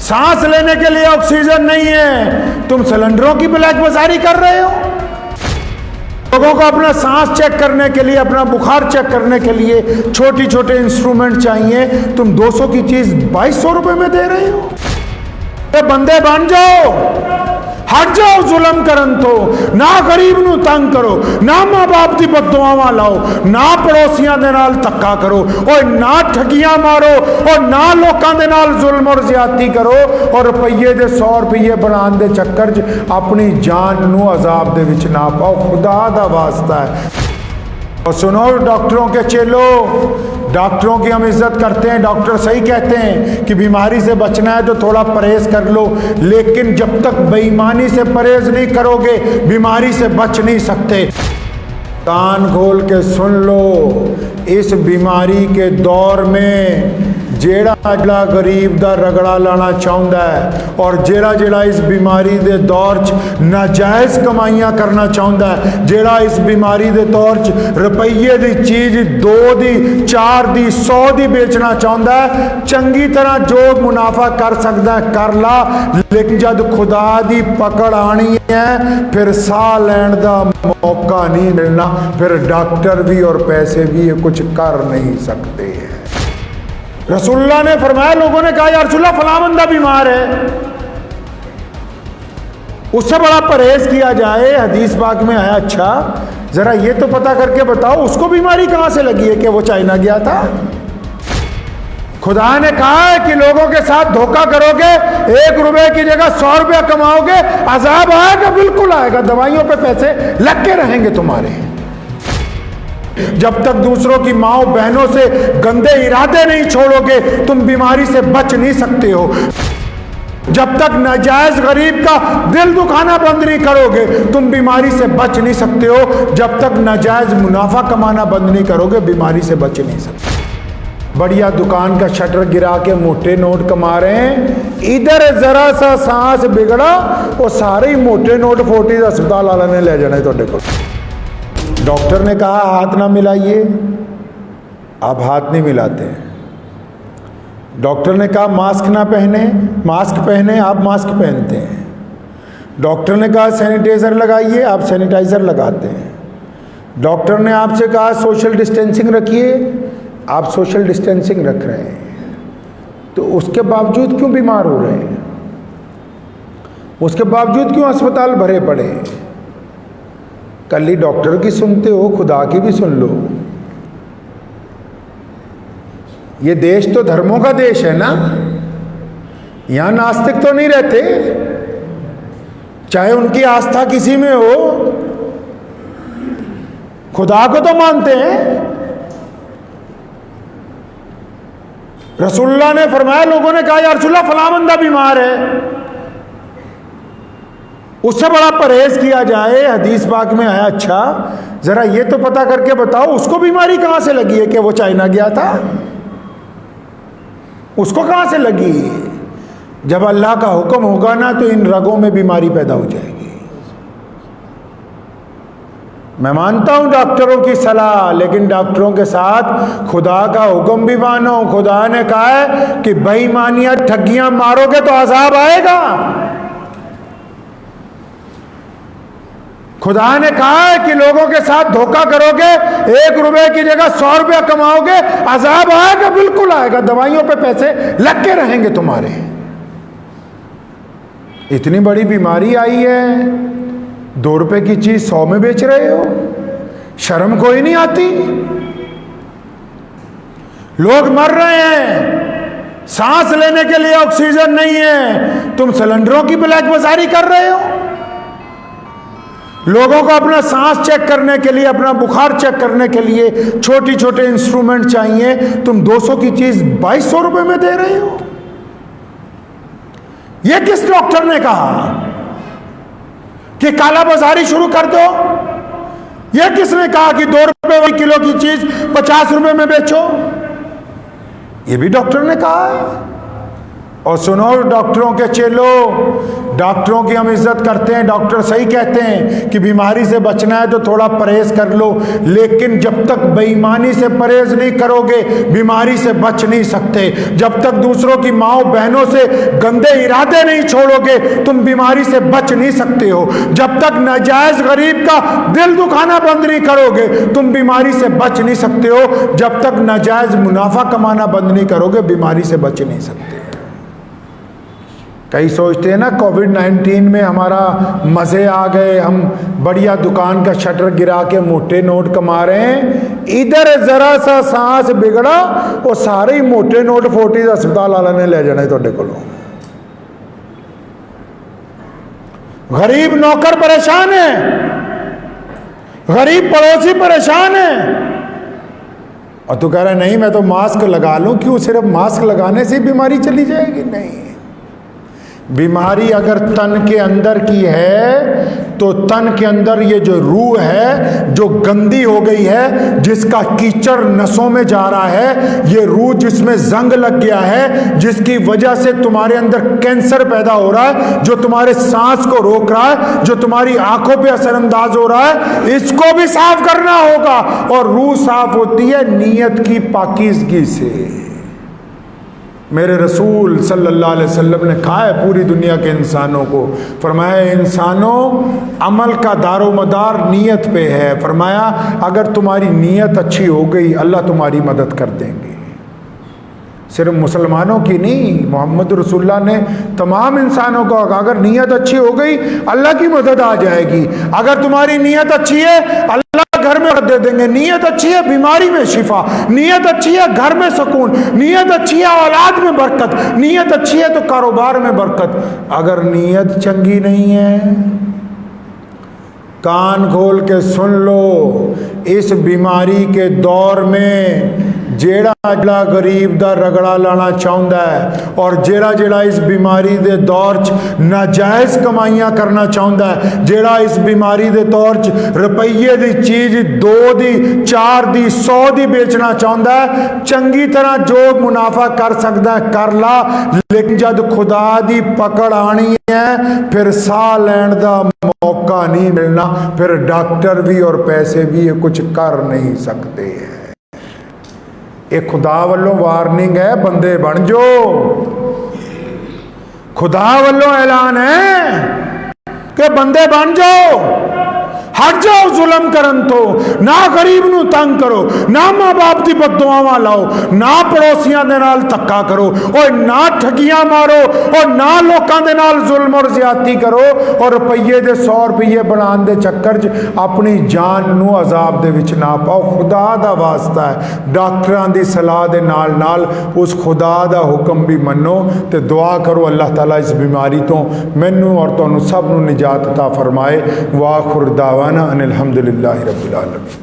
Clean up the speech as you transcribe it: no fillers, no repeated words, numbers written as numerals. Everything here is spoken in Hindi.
सांस लेने के लिए ऑक्सीजन नहीं है, तुम सिलेंडरों की ब्लैक बाजारी कर रहे हो। लोगों को अपना सांस चेक करने के लिए, अपना बुखार चेक करने के लिए छोटी छोटे इंस्ट्रूमेंट चाहिए, तुम 200 की चीज 2200 रुपए में दे रहे हो। बंदे बन जाओ, हट जाओ जुल्म करन तो ना गरीब नू तंग करो, ना मां बाप की बददुआवां लाओ, ना पड़ोसियां दे नाल धक्का करो, और ना ठगियां मारो, और ना लोकां दे नाल जुल्म और ज्यादती करो, और रुपये दे 100 रुपये बनाने दे चक्कर च अपनी जान नू अजाब दे विच ना पाओ। खुदा दा वास्ता है। और सुनो डॉक्टरों के चेलो, डॉक्टरों की हम इज्जत करते हैं, डॉक्टर सही कहते हैं कि बीमारी से बचना है तो थोड़ा परहेज कर लो, लेकिन जब तक बेईमानी से परहेज नहीं करोगे बीमारी से बच नहीं सकते। कान खोल के सुन लो, इस बीमारी के दौर में जेड़ा गरीब दा रगड़ा लाना चाहता है, और जेड़ा इस बीमारी दे दौर च नाजायज़ कमाइयां करना चाहता है, जेड़ा इस बीमारी दे दौर च रुपये की चीज़ 2 दी 4 दी 100 दी बेचना चाहता है, चंगी तरह जो मुनाफा कर सकता है कर ला, लेकिन जब खुदा दी पकड़ आनी है फिर साह लैण दा मौका नहीं मिलना, फिर डॉक्टर भी और पैसे भी ये कुछ कर नहीं सकते हैं। रसूलुल्लाह ने फरमाया, लोगों ने कहा यार रसूलुल्लाह फलां बंदा बीमार है, उससे बड़ा परहेज किया जाए। हदीस पाक में आया, अच्छा जरा ये तो पता करके बताओ उसको बीमारी कहां से लगी है कि वो चाइना गया था। खुदा ने कहा है कि लोगों के साथ धोखा करोगे, 1 रुपए की जगह 100 रुपया कमाओगे, अजाब आएगा, बिल्कुल आएगा, दवाइयों पे पैसे लग के रहेंगे तुम्हारे। जब तक दूसरों की माओ बहनों से गंदे इरादे नहीं छोड़ोगे तुम बीमारी से बच नहीं सकते हो। जब तक नाजायज गरीब का दिल दुखाना बंद नहीं करोगे तुम बीमारी से बच नहीं सकते हो। जब तक नाजायज मुनाफा कमाना बंद नहीं करोगे बीमारी से बच नहीं सकते। बढ़िया दुकान का शटर गिरा के मोटे नोट कमा रहे हैं, इधर जरा सा सांस बिगड़ा वो सारे ही मोटे नोट 40 अस्पताल वाले ने ले जाने थोड़े को। डॉक्टर ने कहा हाथ ना मिलाइए, आप हाथ नहीं मिलाते हैं। डॉक्टर ने कहा मास्क ना पहने, मास्क पहने, आप मास्क पहनते हैं। डॉक्टर ने कहा सैनिटाइज़र लगाइए, आप सैनिटाइज़र लगाते हैं। डॉक्टर ने आपसे कहा सोशल डिस्टेंसिंग रखिए, आप सोशल डिस्टेंसिंग रख रहे हैं। तो उसके बावजूद क्यों बीमार हो रहे हैं? उसके बावजूद क्यों अस्पताल भरे पड़े? कल ही डॉक्टर की सुनते हो, खुदा की भी सुन लो। ये देश तो धर्मों का देश है ना, यहां नास्तिक तो नहीं रहते, चाहे उनकी आस्था किसी में हो, खुदा को तो मानते हैं। रसूलुल्लाह ने फरमाया, लोगों ने कहा यार रसूलुल्लाह फलां बंदा बीमार है, उससे बड़ा परहेज किया जाए। हदीस पाक में आया, अच्छा जरा ये तो पता करके बताओ उसको बीमारी कहां से लगी है कि वो चाइना गया था। उसको कहां से लगी? जब अल्लाह का हुक्म होगा ना तो इन रगों में बीमारी पैदा हो जाएगी। मैं मानता हूं डॉक्टरों की सलाह, लेकिन डॉक्टरों के साथ खुदा का हुक्म भी मानो। खुदा ने कहा है कि बेईमानियां ठगियां मारोगे तो अजाब आएगा। खुदा ने कहा है कि लोगों के साथ धोखा करोगे, 1 रुपए की जगह 100 रुपया कमाओगे, अजाब आएगा, बिल्कुल आएगा, दवाइयों पे पैसे लग के रहेंगे तुम्हारे। इतनी बड़ी बीमारी आई है, 2 रुपए की चीज 100 में बेच रहे हो, शर्म कोई नहीं आती? लोग मर रहे हैं, सांस लेने के लिए ऑक्सीजन नहीं है, तुम सिलेंडरों की ब्लैक बाजारी कर रहे हो। लोगों को अपना सांस चेक करने के लिए, अपना बुखार चेक करने के लिए छोटी छोटे इंस्ट्रूमेंट चाहिए, तुम 200 की चीज 2200 रुपए में दे रहे हो। यह किस डॉक्टर ने कहा कि काला बाजारी शुरू कर दो? यह किसने कहा कि 2 रुपए किलो की चीज 50 रुपए में बेचो? यह भी डॉक्टर ने कहा है। और सुनो डॉक्टरों के चेलों, डॉक्टरों की हम इज्जत करते हैं, डॉक्टर सही कहते हैं कि बीमारी से बचना है तो थोड़ा परहेज कर लो, लेकिन जब तक बेईमानी से परहेज नहीं करोगे बीमारी से बच नहीं सकते। जब तक दूसरों की माओ बहनों से गंदे इरादे नहीं छोड़ोगे तुम बीमारी से बच नहीं सकते हो। जब तक नाजायज गरीब का दिल दुखाना बंद नहीं करोगे तुम बीमारी से बच नहीं सकते हो। जब तक नाजायज मुनाफा कमाना बंद नहीं करोगे बीमारी से बच नहीं सकते। कई सोचते हैं ना कोविड-19 में हमारा मज़े आ गए, हम बढ़िया दुकान का शटर गिरा के मोटे नोट कमा रहे हैं। इधर जरा सा सांस बिगड़ा वो सारे ही मोटे नोट फोर्टिस अस्पताल वाला ने ले जाने तुहाडे कोलों। गरीब नौकर परेशान है, गरीब पड़ोसी परेशान है, और तू कह रहा है नहीं मैं तो मास्क लगा लूं। क्यों? सिर्फ मास्क लगाने से बीमारी चली जाएगी? नहीं, बीमारी अगर तन के अंदर की है तो तन के अंदर ये जो रूह है जो गंदी हो गई है, जिसका कीचड़ नसों में जा रहा है, ये रूह जिसमें जंग लग गया है, जिसकी वजह से तुम्हारे अंदर कैंसर पैदा हो रहा है, जो तुम्हारे सांस को रोक रहा है, जो तुम्हारी आंखों पे असरअंदाज हो रहा है, इसको भी साफ करना होगा। और रूह साफ होती है नीयत की पाकीज़गी से। मेरे रसूल सल्लल्लाहु अलैहि वसल्लम ने कहा है पूरी दुनिया के इंसानों को, फरमाया इंसानों अमल का दारोमदार नीयत पे है। फरमाया अगर तुम्हारी नीयत अच्छी हो गई अल्लाह तुम्हारी मदद कर देंगे। सिर्फ मुसलमानों की नहीं, मोहम्मद रसूलुल्लाह ने तमाम इंसानों को कहा अगर नीयत अच्छी हो गई अल्लाह की मदद आ जाएगी। अगर तुम्हारी नीयत अच्छी है अल्लाह घर में दे देंगे। नीयत अच्छी है बीमारी में शिफा, नीयत अच्छी है घर में सुकून, नीयत अच्छी है औलाद में बरकत, नीयत अच्छी है तो कारोबार में बरकत। अगर नीयत चंगी नहीं है, कान खोल के सुन लो, इस बीमारी के दौर में जेड़ा जेड़ा गरीब दा रगड़ा लाना चाहता है और जेड़ा जेड़ा इस बीमारी दे दौर च नाजायज़ कमाइयां करना चाहता है, जेड़ा इस बीमारी दे दौर च रुपये दी चीज़ 2 दी 4 दी 100 दी बेचना चाहता है, चंगी तरह जो मुनाफा कर सकता है कर ला, लेकिन जब खुदा दी पकड़ आनी है फिर साह लैण दा मौका नहीं मिलना, फिर डॉक्टर भी और पैसे भी ये कुछ कर नहीं सकते हैं। ये खुदा वालों वार्निंग है, बंदे बन जाओ। खुदा वालों ऐलान है कि बंदे बन जाओ, हट जाओ जुल्म करन तो, ना गरीब नू तंग करो, ना मां बाप की बददुआवां लाओ, ना पड़ोसियों के नाल धक्का करो, और ना ठगियां मारो, और ना लोगों के नाल जुल्म और ज्यादती करो, और रुपये दे 100 रुपये बनाने के चक्कर च अपनी जान नू अजाब दे विच ना पाओ। खुदा दा वास्ता है, डॉक्टरां दी सलाह दे नाल नाल उस खुदा दा हुक्म भी मनो ते दुआ करो अल्लाह ताला इस बीमारी तो मैनू और तुहानू सब नू निजात अता फरमाए। वाखिर दावाना अनिल हम्दुलिल्लाहि रब्बिल आलमीन।